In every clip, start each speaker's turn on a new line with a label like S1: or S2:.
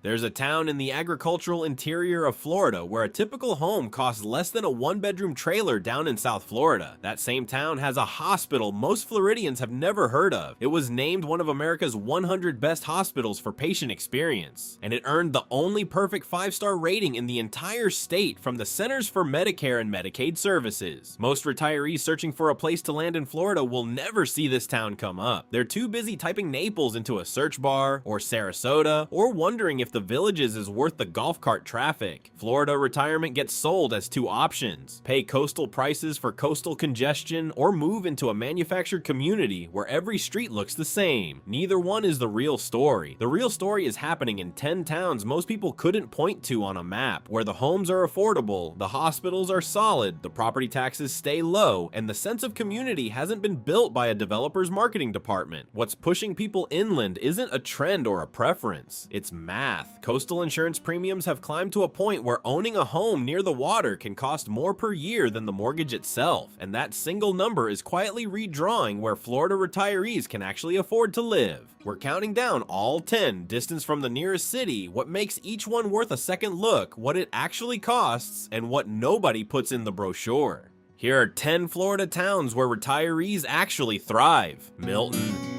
S1: There's a town in the agricultural interior of Florida where a typical home costs less than a one-bedroom trailer down in South Florida. That same town has a hospital most Floridians have never heard of. It was named one of America's 100 best hospitals for patient experience, and it earned the only perfect 5-star rating in the entire state from the Centers for Medicare and Medicaid Services. Most retirees searching for a place to land in Florida will never see this town come up. They're too busy typing Naples into a search bar, or Sarasota, or wondering if the Villages is worth the golf cart traffic. Florida retirement gets sold as two options: pay coastal prices for coastal congestion, or move into a manufactured community where every street looks the same. Neither one is the real story. The real story is happening in 10 towns most people couldn't point to on a map, where the homes are affordable, the hospitals are solid, the property taxes stay low, and the sense of community hasn't been built by a developer's marketing department. What's pushing people inland isn't a trend or a preference, it's math. Coastal insurance premiums have climbed to a point where owning a home near the water can cost more per year than the mortgage itself, and that single number is quietly redrawing where Florida retirees can actually afford to live. We're counting down all 10, distance from the nearest city, what makes each one worth a second look, what it actually costs, and what nobody puts in the brochure. Here are 10 Florida towns where retirees actually thrive. Milton.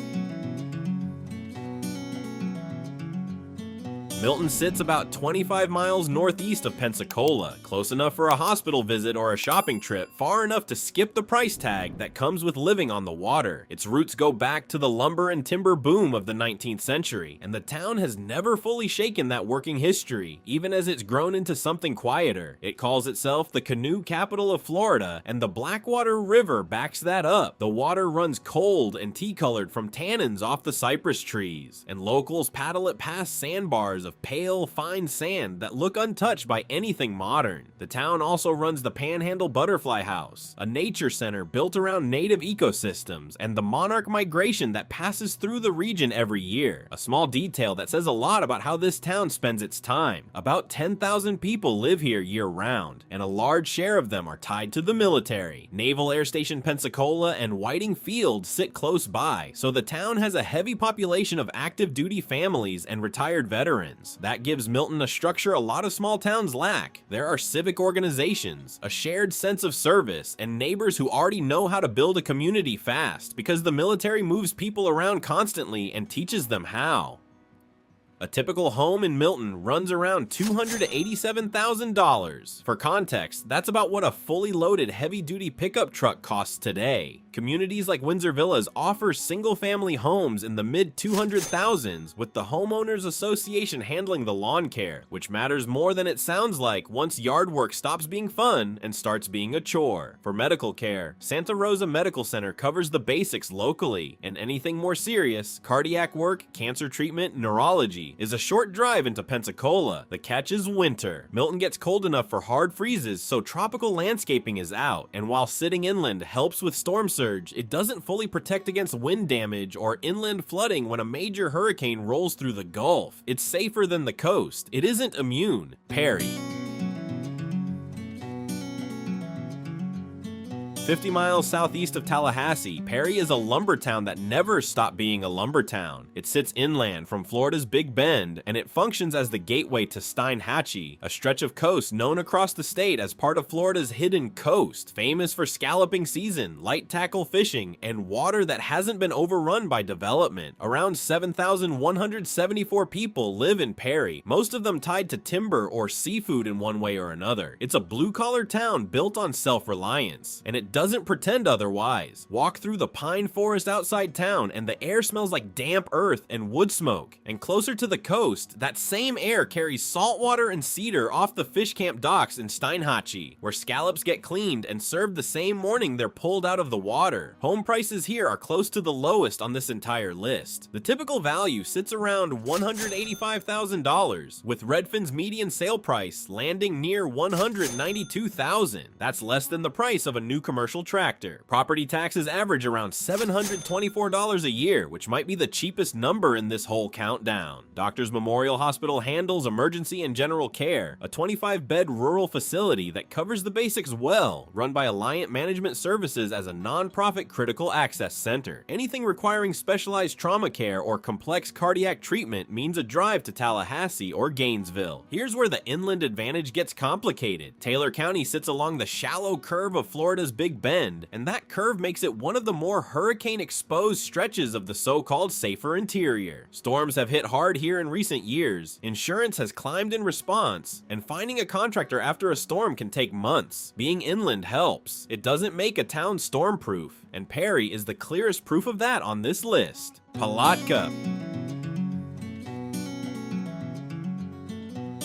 S1: Milton sits about 25 miles northeast of Pensacola, close enough for a hospital visit or a shopping trip, far enough to skip the price tag that comes with living on the water. Its roots go back to the lumber and timber boom of the 19th century, and the town has never fully shaken that working history, even as it's grown into something quieter. It calls itself the canoe capital of Florida, and the Blackwater River backs that up. The water runs cold and tea-colored from tannins off the cypress trees, and locals paddle it past sandbars of pale, fine sand that look untouched by anything modern. The town also runs the Panhandle Butterfly House, a nature center built around native ecosystems, and the monarch migration that passes through the region every year. A small detail that says a lot about how this town spends its time. About 10,000 people live here year-round, and a large share of them are tied to the military. Naval Air Station Pensacola and Whiting Field sit close by, so the town has a heavy population of active duty families and retired veterans. That gives Milton a structure a lot of small towns lack. There are civic organizations, a shared sense of service, and neighbors who already know how to build a community fast, because the military moves people around constantly and teaches them how. A typical home in Milton runs around $287,000. For context, that's about what a fully loaded heavy-duty pickup truck costs today. Communities like Windsor Villas offer single-family homes in the mid-200,000s, with the Homeowners Association handling the lawn care, which matters more than it sounds like once yard work stops being fun and starts being a chore. For medical care, Santa Rosa Medical Center covers the basics locally, and anything more serious, cardiac work, cancer treatment, neurology, is a short drive into Pensacola. The catch is winter. Milton gets cold enough for hard freezes, so tropical landscaping is out, and while sitting inland helps with storm surge, it doesn't fully protect against wind damage or inland flooding when a major hurricane rolls through the Gulf. It's safer than the coast. It isn't immune. Perry. 50 miles southeast of Tallahassee, Perry is a lumber town that never stopped being a lumber town. It sits inland from Florida's Big Bend, and it functions as the gateway to Steinhatchee, a stretch of coast known across the state as part of Florida's Hidden Coast, famous for scalloping season, light tackle fishing, and water that hasn't been overrun by development. Around 7,174 people live in Perry, most of them tied to timber or seafood in one way or another. It's a blue-collar town built on self-reliance, and it doesn't pretend otherwise. Walk through the pine forest outside town and the air smells like damp earth and wood smoke. And closer to the coast, that same air carries salt water and cedar off the fish camp docks in Steinhatchee, where scallops get cleaned and served the same morning they're pulled out of the water. Home prices here are close to the lowest on this entire list. The typical value sits around $185,000, with Redfin's median sale price landing near $192,000. That's less than the price of a new commercial commercial tractor. Property taxes average around $724 a year, which might be the cheapest number in this whole countdown. Doctors Memorial Hospital handles emergency and general care, a 25-bed rural facility that covers the basics well, run by Alliant Management Services as a non-profit critical access center. Anything requiring specialized trauma care or complex cardiac treatment means a drive to Tallahassee or Gainesville. Here's where the inland advantage gets complicated. Taylor County sits along the shallow curve of Florida's Big Bend, and that curve makes it one of the more hurricane-exposed stretches of the so-called safer interior. Storms have hit hard here in recent years, insurance has climbed in response, and finding a contractor after a storm can take months. Being inland helps. It doesn't make a town storm-proof, and Perry is the clearest proof of that on this list. Palatka.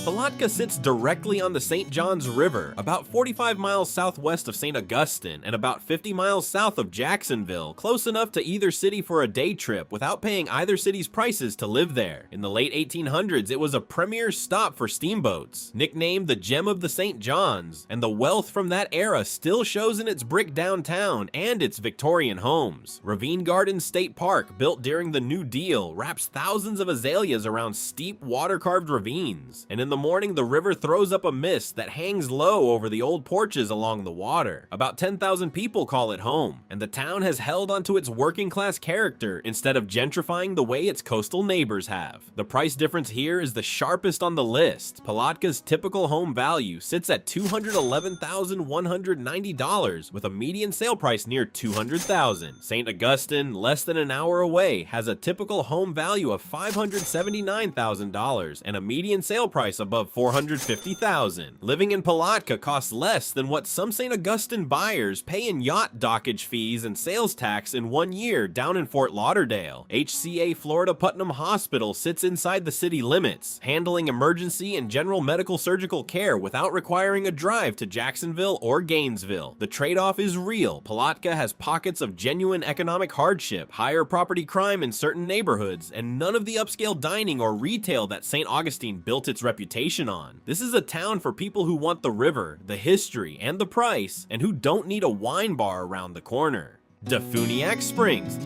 S1: Palatka sits directly on the St. Johns River, about 45 miles southwest of St. Augustine and about 50 miles south of Jacksonville, close enough to either city for a day trip without paying either city's prices to live there. In the late 1800s, it was a premier stop for steamboats, nicknamed the Gem of the St. Johns, and the wealth from that era still shows in its brick downtown and its Victorian homes. Ravine Gardens State Park, built during the New Deal, wraps thousands of azaleas around steep water-carved ravines, and in the morning, the river throws up a mist that hangs low over the old porches along the water. About 10,000 people call it home, and the town has held onto its working-class character instead of gentrifying the way its coastal neighbors have. The price difference here is the sharpest on the list. Palatka's typical home value sits at $211,190, with a median sale price near $200,000. St. Augustine, less than an hour away, has a typical home value of $579,000 and a median sale price above $450,000. Living in Palatka costs less than what some St. Augustine buyers pay in yacht dockage fees and sales tax in 1 year down in Fort Lauderdale. HCA Florida Putnam Hospital sits inside the city limits, handling emergency and general medical surgical care without requiring a drive to Jacksonville or Gainesville. The trade-off is real. Palatka has pockets of genuine economic hardship, higher property crime in certain neighborhoods, and none of the upscale dining or retail that St. Augustine built its reputation on. This is a town for people who want the river, the history, and the price, and who don't need a wine bar around the corner. DeFuniak Springs.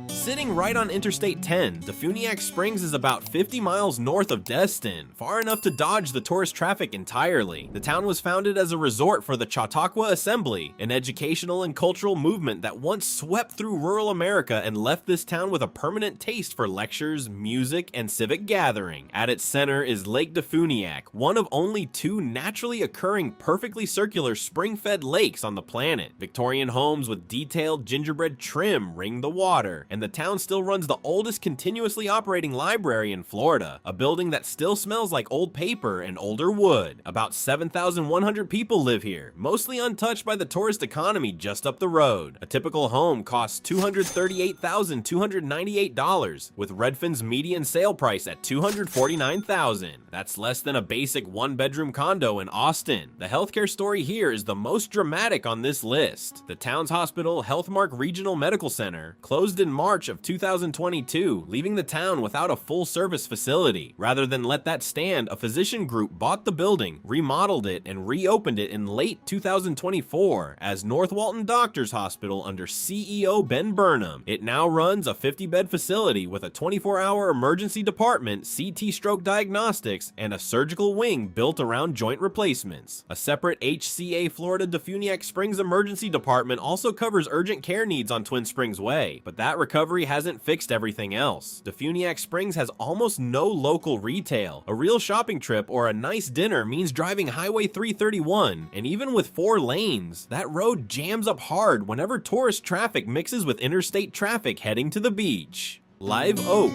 S1: Sitting right on Interstate 10, DeFuniak Springs is about 50 miles north of Destin, far enough to dodge the tourist traffic entirely. The town was founded as a resort for the Chautauqua Assembly, an educational and cultural movement that once swept through rural America and left this town with a permanent taste for lectures, music, and civic gathering. At its center is Lake DeFuniak, one of only 2 naturally occurring perfectly circular spring-fed lakes on the planet. Victorian homes with detailed gingerbread trim ring the water, and the town still runs the oldest continuously operating library in Florida, a building that still smells like old paper and older wood. About 7,100 people live here, mostly untouched by the tourist economy just up the road. A typical home costs $238,298, with Redfin's median sale price at $249,000. That's less than a basic 1-bedroom condo in Austin. The healthcare story here is the most dramatic on this list. The town's hospital, Healthmark Regional Medical Center, closed in March of 2022, leaving the town without a full-service facility. Rather than let that stand, a physician group bought the building, remodeled it, and reopened it in late 2024 as North Walton Doctors Hospital under CEO Ben Burnham. It now runs a 50-bed facility with a 24-hour emergency department, CT stroke diagnostics, and a surgical wing built around joint replacements. A separate HCA Florida DeFuniak Springs emergency department also covers urgent care needs on Twin Springs Way, but that recovery hasn't fixed everything else. DeFuniak Springs has almost no local retail. A real shopping trip or a nice dinner means driving Highway 331, and even with 4 lanes, that road jams up hard whenever tourist traffic mixes with interstate traffic heading to the beach. Live Oak.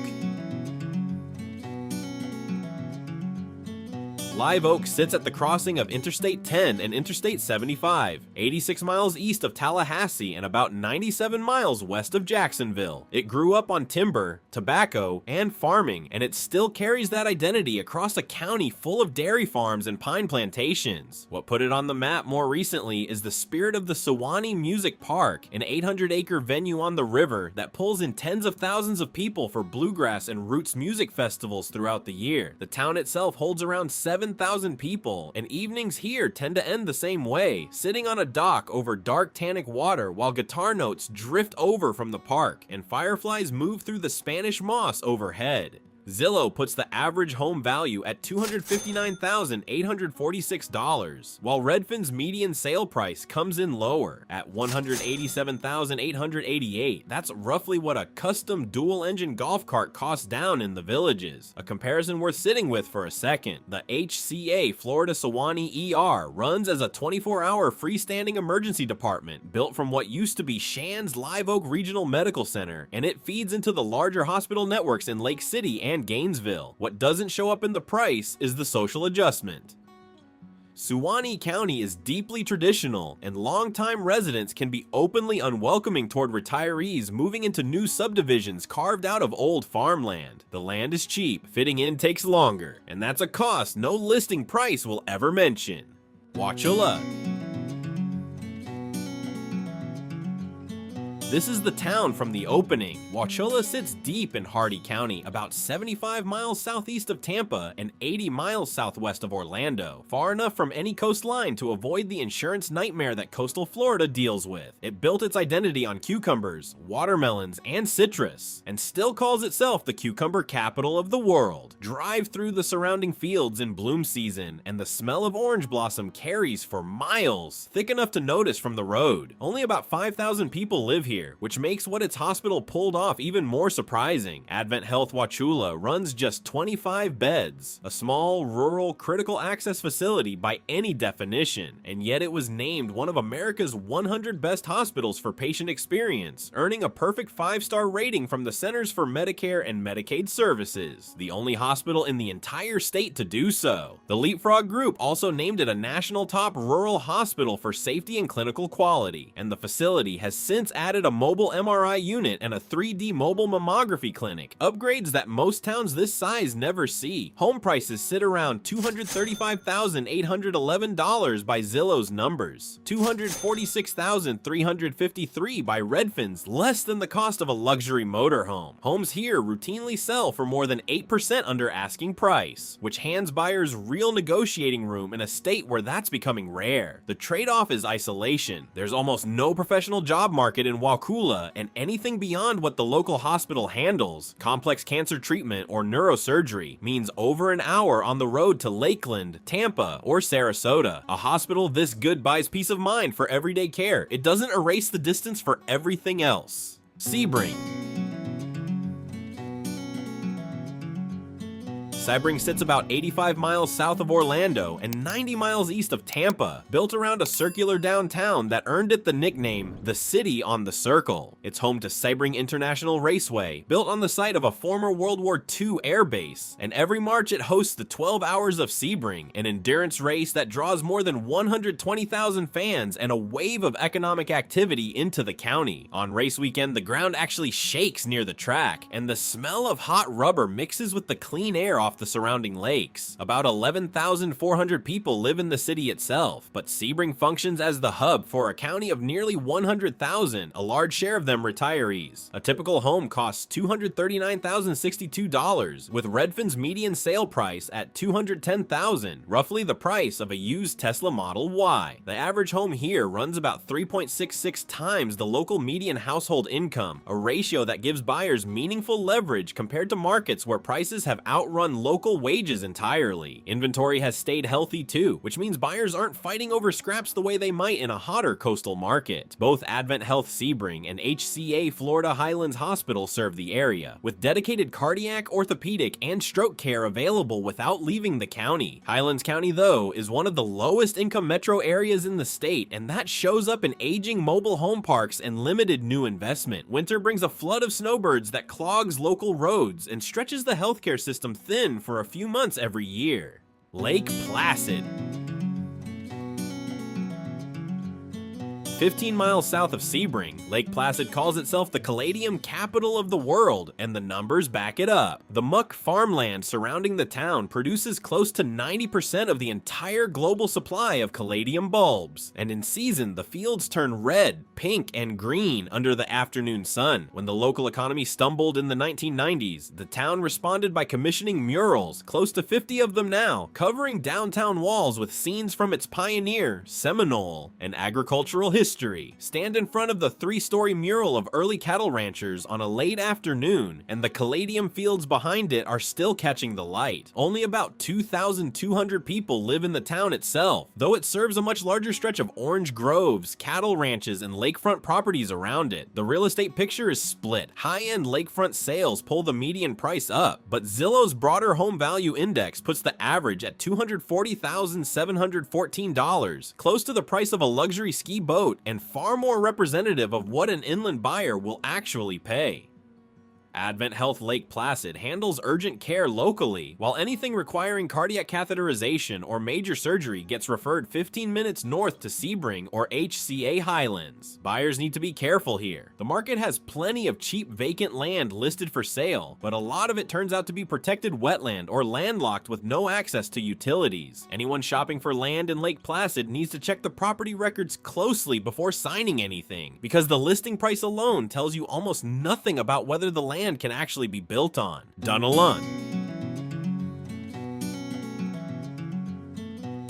S1: Live Oak sits at the crossing of Interstate 10 and Interstate 75, 86 miles east of Tallahassee and about 97 miles west of Jacksonville. It grew up on timber, tobacco, and farming, and it still carries that identity across a county full of dairy farms and pine plantations. What put it on the map more recently is the spirit of the Sewanee Music Park, an 800-acre venue on the river that pulls in tens of thousands of people for bluegrass and roots music festivals throughout the year. The town itself holds around 7,000 7,000 people, and evenings here tend to end the same way, sitting on a dock over dark tannic water while guitar notes drift over from the park and fireflies move through the Spanish moss overhead. Zillow puts the average home value at $259,846, while Redfin's median sale price comes in lower at $187,888. That's roughly what a custom dual-engine golf cart costs down in the Villages, a comparison worth sitting with for a second. The HCA Florida Sewanee ER runs as a 24-hour freestanding emergency department built from what used to be Shands Live Oak Regional Medical Center, and it feeds into the larger hospital networks in Lake City and Gainesville. What doesn't show up in the price is the social adjustment. Suwannee County is deeply traditional, and longtime residents can be openly unwelcoming toward retirees moving into new subdivisions carved out of old farmland. The land is cheap, fitting in takes longer, and that's a cost no listing price will ever mention. Wauchula. This is the town from the opening. Wauchula sits deep in Hardy County, about 75 miles southeast of Tampa and 80 miles southwest of Orlando, far enough from any coastline to avoid the insurance nightmare that coastal Florida deals with. It built its identity on cucumbers, watermelons, and citrus, and still calls itself the cucumber capital of the world. Drive through the surrounding fields in bloom season, and the smell of orange blossom carries for miles, thick enough to notice from the road. Only about 5,000 people live here, which makes what its hospital pulled off even more surprising. Advent Health Wauchula runs just 25 beds, a small, rural, critical access facility by any definition, and yet it was named one of America's 100 best hospitals for patient experience, earning a perfect 5-star rating from the Centers for Medicare and Medicaid Services, the only hospital in the entire state to do so. The Leapfrog Group also named it a national top rural hospital for safety and clinical quality, and the facility has since added a mobile MRI unit and a 3D mobile mammography clinic, upgrades that most towns this size never see. Home prices sit around $235,811 by Zillow's numbers, $246,353 by Redfin's, less than the cost of a luxury motorhome. Homes here routinely sell for more than 8% under asking price, which hands buyers real negotiating room in a state where that's becoming rare. The trade-off is isolation. There's almost no professional job market in Wauchula, and anything beyond what the local hospital handles, complex cancer treatment or neurosurgery, means over an hour on the road to Lakeland, Tampa, or Sarasota. A hospital this good buys peace of mind for everyday care. It doesn't erase the distance for everything else. Sebring. Sebring sits about 85 miles south of Orlando and 90 miles east of Tampa, built around a circular downtown that earned it the nickname the City on the Circle. It's home to Sebring International Raceway, built on the site of a former World War II air base, and every March it hosts the 12 Hours of Sebring, an endurance race that draws more than 120,000 fans and a wave of economic activity into the county. On race weekend, the ground actually shakes near the track, and the smell of hot rubber mixes with the clean air off the surrounding lakes. About 11,400 people live in the city itself, but Sebring functions as the hub for a county of nearly 100,000, a large share of them retirees. A typical home costs $239,062, with Redfin's median sale price at $210,000, roughly the price of a used Tesla Model Y. The average home here runs about 3.66 times the local median household income, a ratio that gives buyers meaningful leverage compared to markets where prices have outrun local wages entirely. Inventory has stayed healthy too, which means buyers aren't fighting over scraps the way they might in a hotter coastal market. Both Advent Health Sebring and HCA Florida Highlands Hospital serve the area, with dedicated cardiac, orthopedic, and stroke care available without leaving the county. Highlands County, though, is one of the lowest income metro areas in the state, and that shows up in aging mobile home parks and limited new investment. Winter brings a flood of snowbirds that clogs local roads and stretches the healthcare system thin for a few months every year. Lake Placid. 15 miles south of Sebring, Lake Placid calls itself the caladium capital of the world, and the numbers back it up. The muck farmland surrounding the town produces close to 90% of the entire global supply of caladium bulbs, and in season the fields turn red, pink, and green under the afternoon sun. When the local economy stumbled in the 1990s, the town responded by commissioning murals, close to 50 of them now, covering downtown walls with scenes from its pioneer, Seminole, and agricultural history. Stand in front of the 3-story mural of early cattle ranchers on a late afternoon, and the caladium fields behind it are still catching the light. Only about 2,200 people live in the town itself, though it serves a much larger stretch of orange groves, cattle ranches, and lakefront properties around it. The real estate picture is split. High-end lakefront sales pull the median price up, but Zillow's broader home value index puts the average at $240,714, close to the price of a luxury ski boat and far more representative of what an inland buyer will actually pay. Advent Health Lake Placid handles urgent care locally, while anything requiring cardiac catheterization or major surgery gets referred 15 minutes north to Sebring or HCA Highlands. Buyers need to be careful here. The market has plenty of cheap vacant land listed for sale, but a lot of it turns out to be protected wetland or landlocked with no access to utilities. Anyone shopping for land in Lake Placid needs to check the property records closely before signing anything, because the listing price alone tells you almost nothing about whether the land can actually be built on. Dunnellon.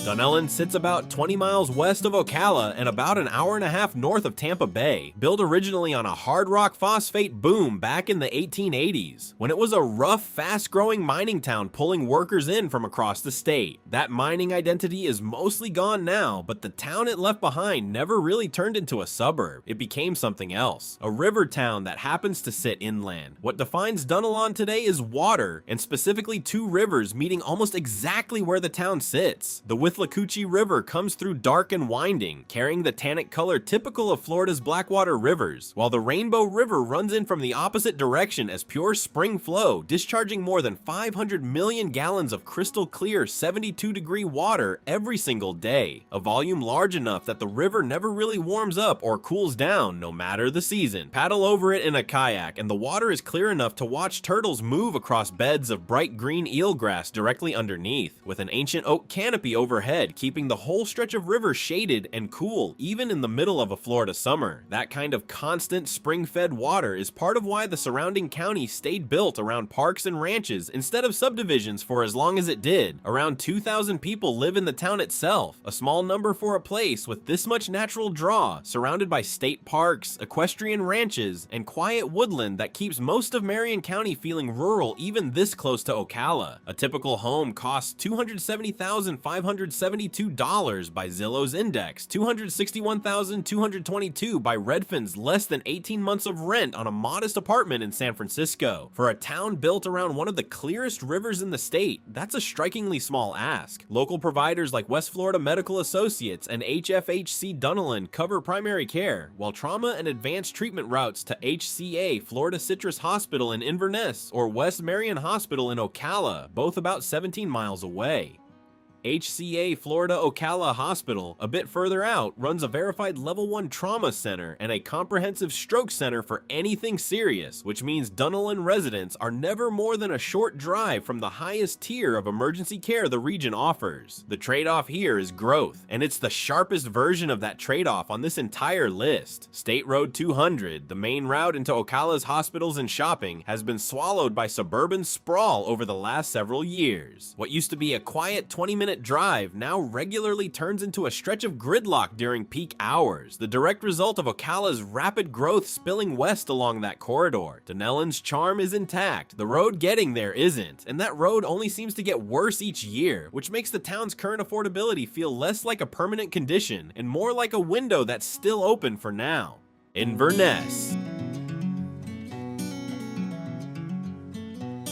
S1: Dunnellon sits about 20 miles west of Wauchula and about an hour and a half north of Tampa Bay, built originally on a hard rock phosphate boom back in the 1880s, when it was a rough, fast-growing mining town pulling workers in from across the state. That mining identity is mostly gone now, but the town it left behind never really turned into a suburb. It became something else, a river town that happens to sit inland. What defines Dunnellon today is water, and specifically 2 rivers meeting almost exactly where the town sits. The Withlacoochee River comes through dark and winding, carrying the tannic color typical of Florida's blackwater rivers, while the Rainbow River runs in from the opposite direction as pure spring flow, discharging more than 500 million gallons of crystal clear 72-degree water every single day, a volume large enough that the river never really warms up or cools down no matter the season. Paddle over it in a kayak and the water is clear enough to watch turtles move across beds of bright green eelgrass directly underneath, with an ancient oak canopy overhead keeping the whole stretch of river shaded and cool even in the middle of a Florida summer. That kind of constant spring-fed water is part of why the surrounding county stayed built around parks and ranches instead of subdivisions for as long as it did. Around 2,000 people live in the town itself, a small number for a place with this much natural draw, surrounded by state parks, equestrian ranches, and quiet woodland that keeps most of Marion County feeling rural even this close to Ocala. A typical home costs $270,572 by Zillow's index, $261,222 by Redfin's less than 18 months of rent on a modest apartment in San Francisco. For a town built around one of the clearest rivers in the state, that's a strikingly small ask. Local providers like West Florida Medical Associates and HFHC Dunnellon cover primary care, while trauma and advanced treatment routes to HCA Florida Citrus Hospital in Inverness or West Marion Hospital in Ocala, both about 17 miles away. HCA Florida Ocala Hospital, a bit further out, runs a verified level 1 trauma center and a comprehensive stroke center for anything serious, which means Dunnellon residents are never more than a short drive from the highest tier of emergency care the region offers. The trade-off here is growth, and it's the sharpest version of that trade-off on this entire list. State Road 200, the main route into Ocala's hospitals and shopping, has been swallowed by suburban sprawl over the last several years. What used to be a quiet 20-minute drive now regularly turns into a stretch of gridlock during peak hours, the direct result of Ocala's rapid growth spilling west along that corridor. Dunnellon's charm is intact, the road getting there isn't, and that road only seems to get worse each year, which makes the town's current affordability feel less like a permanent condition and more like a window that's still open for now. Inverness.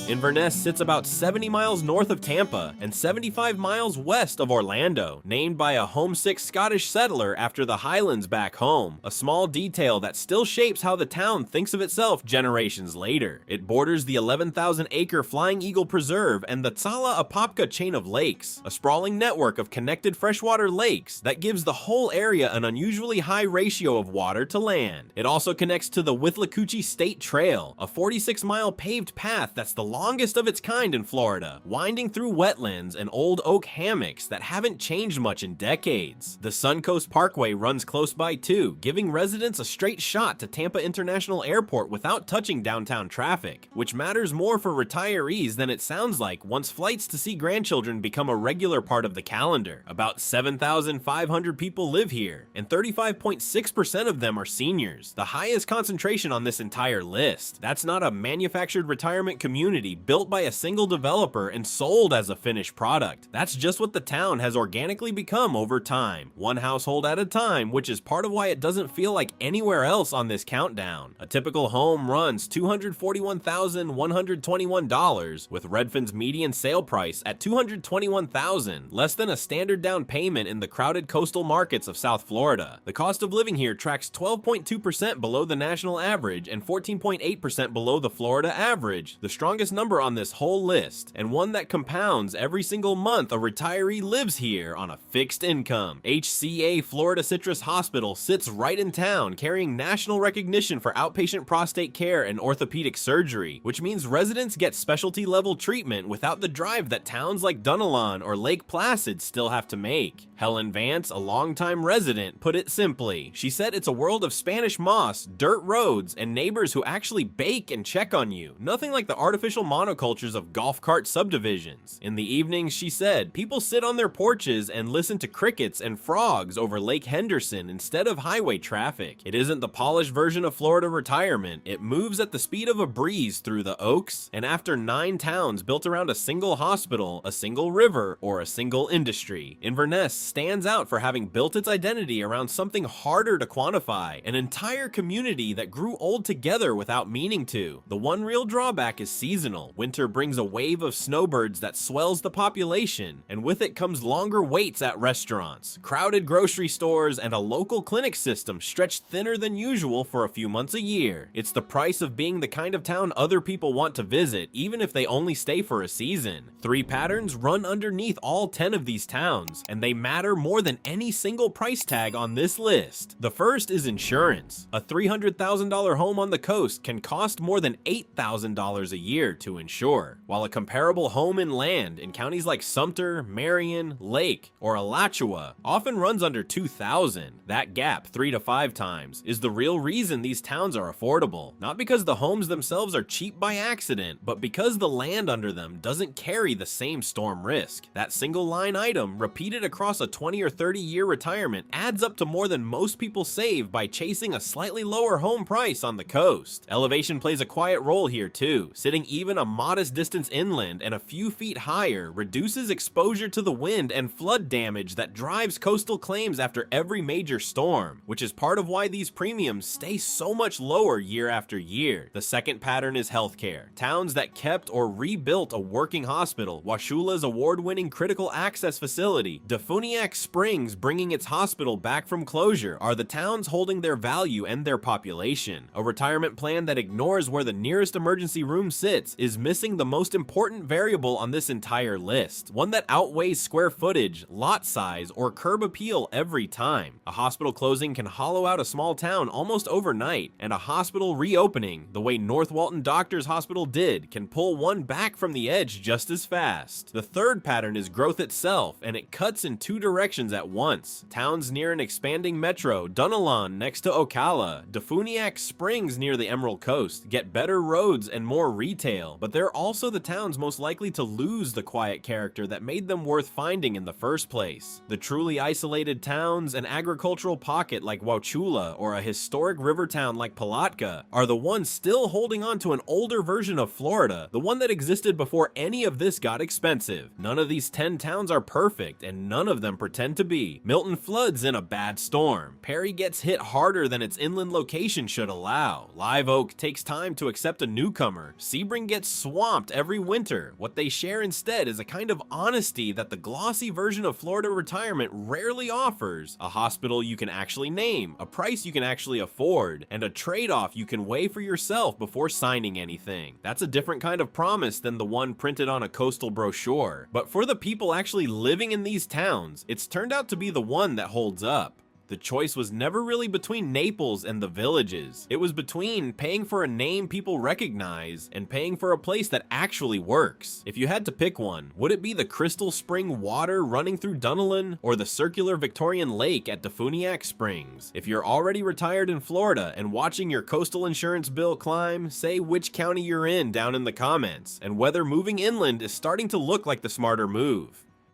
S1: Inverness sits about 70 miles north of Tampa and 75 miles west of Orlando, named by a homesick Scottish settler after the Highlands back home, a small detail that still shapes how the town thinks of itself generations later. It borders the 11,000-acre Flying Eagle Preserve and the Tsala Apopka chain of lakes, a sprawling network of connected freshwater lakes that gives the whole area an unusually high ratio of water to land. It also connects to the Withlacoochee State Trail, a 46-mile paved path that's the longest of its kind in Florida, winding through wetlands and old oak hammocks that haven't changed much in decades. The Suncoast Parkway runs close by too, giving residents a straight shot to Tampa International Airport without touching downtown traffic, which matters more for retirees than it sounds like once flights to see grandchildren become a regular part of the calendar. About 7,500 people live here, and 35.6% of them are seniors, the highest concentration on this entire list. That's not a manufactured retirement community built by a single developer and sold as a finished product. That's just what the town has organically become over time, one household at a time, which is part of why it doesn't feel like anywhere else on this countdown. A typical home runs $241,121, with Redfin's median sale price at $221,000, less than a standard down payment in the crowded coastal markets of South Florida. The cost of living here tracks 12.2% below the national average and 14.8% below the Florida average, the strongest number on this whole list, and one that compounds every single month a retiree lives here on a fixed income. HCA Florida Citrus Hospital sits right in town, carrying national recognition for outpatient prostate care and orthopedic surgery, which means residents get specialty level treatment without the drive that towns like Dunnellon or Lake Placid still have to make. Helen Vance, a longtime resident, put it simply. She said it's a world of Spanish moss, dirt roads, and neighbors who actually bake and check on you. Nothing like the artificial monocultures of golf cart subdivisions. In the evenings, she said, people sit on their porches and listen to crickets and frogs over Lake Henderson instead of highway traffic. It isn't the polished version of Florida retirement. It moves at the speed of a breeze through the Oaks, and after 9 towns built around a single hospital, a single river, or a single industry, Inverness stands out for having built its identity around something harder to quantify, an entire community that grew old together without meaning to. The one real drawback is seasonal. Winter brings a wave of snowbirds that swells the population, and with it comes longer waits at restaurants, crowded grocery stores, and a local clinic system stretched thinner than usual for a few months a year. It's the price of being the kind of town other people want to visit, even if they only stay for a season. 3 patterns run underneath all 10 of these towns, and they matter more than any single price tag on this list. The first is insurance. A $300,000 home on the coast can cost more than $8,000 a year to insure, while a comparable home in land in counties like Sumter, Marion, Lake, or Alachua often runs under $2,000. That gap, 3 to 5 times, is the real reason these towns are affordable. Not because the homes themselves are cheap by accident, but because the land under them doesn't carry the same storm risk. That single line item, repeated across a 20 or 30 year retirement, adds up to more than most people save by chasing a slightly lower home price on the coast. Elevation plays a quiet role here too. Sitting even a modest distance inland and a few feet higher reduces exposure to the wind and flood damage that drives coastal claims after every major storm, which is part of why these premiums stay so much lower year after year. The second pattern is healthcare. Towns that kept or rebuilt a working hospital, Wauchula's award-winning critical access facility, DeFuniak Springs bringing its hospital back from closure, are the towns holding their value and their population. A retirement plan that ignores where the nearest emergency room sits is missing the most important variable on this entire list, one that outweighs square footage, lot size, or curb appeal every time. A hospital closing can hollow out a small town almost overnight, and a hospital reopening, the way North Walton Doctors Hospital did, can pull one back from the edge just as fast. The third pattern is growth itself, and it cuts in 2 directions at once. Towns near an expanding metro, Dunnellon next to Wauchula, DeFuniak Springs near the Emerald Coast, get better roads and more retail, but they're also the towns most likely to lose the quiet character that made them worth finding in the first place. The truly isolated towns, an agricultural pocket like Wauchula, or a historic river town like Palatka, are the ones still holding on to an older version of Florida, the one that existed before any of this got expensive. None of these 10 towns are perfect, and none of them pretend to be. Milton floods in a bad storm. Perry gets hit harder than its inland location should allow. Live Oak takes time to accept a newcomer. Sebring gets get swamped every winter. What they share instead is a kind of honesty that the glossy version of Florida retirement rarely offers. A hospital you can actually name, a price you can actually afford, and a trade-off you can weigh for yourself before signing anything. That's a different kind of promise than the one printed on a coastal brochure. But for the people actually living in these towns, it's turned out to be the one that holds up. The choice was never really between Naples and the villages. It was between paying for a name people recognize and paying for a place that actually works. If you had to pick one, would it be the crystal spring water running through Dunnellon or the circular Victorian lake at DeFuniak Springs? If you're already retired in Florida and watching your coastal insurance bill climb, say which county you're in down in the comments and whether moving inland is starting to look like the smarter move.